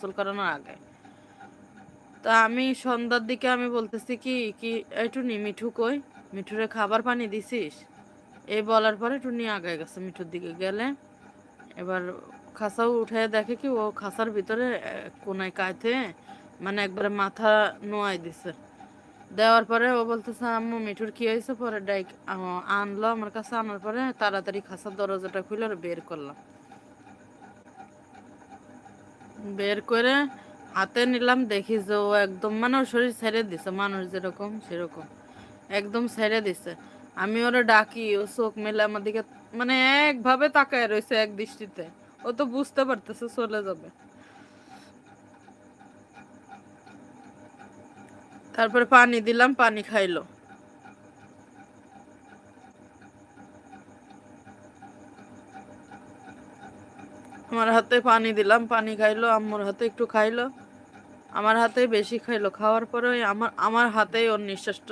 গোসল করানোর আগে। তা আমি সন্ধ্যার দিকে আমি বলতেছি কি কি এই টুনি মিঠু কই, মিঠুরে খাবার পানি দিছিস? এই বলার পরে টুনি আগায় গেছে মিঠুর দিকে গেলে, এবার খাসাও উঠে দেখে কি ও খাসার ভিতরে কোনায় কায়তে মানে একবারে মাথা নোয়াই দিছে। দেওয়ার পরে ও বলতেছে আম্মু মিঠুর কি হয়েছে, পরে ডাইক আনলো আমার কাছে, আনার পরে তাড়াতাড়ি খাসার দরজাটা খুলে বের করলাম। বের করে হাতে নিলাম, দেখি যে ও একদম মানে ওর শরীর ছেড়ে দিছে, মানুষ যেরকম সেরকম একদম ছেড়ে দিছে। আমি ওরা ডাকি, ও চোখ মেলে আমার দিকে মানে একভাবে তাকায় রয়েছে এক দৃষ্টিতে। ও তো বুঝতে পারতেছে চলে যাবে। তারপরে পানি দিলাম, পানি খাইলো। আমার হাতে পানি দিলাম, পানি খাইলো, আম্মুর হাতে একটু খাইলো, আমার হাতেই বেশি খাইলো। খাওয়ার পরে ওই আমার আমার হাতেই ওর নিঃশ্বাসটা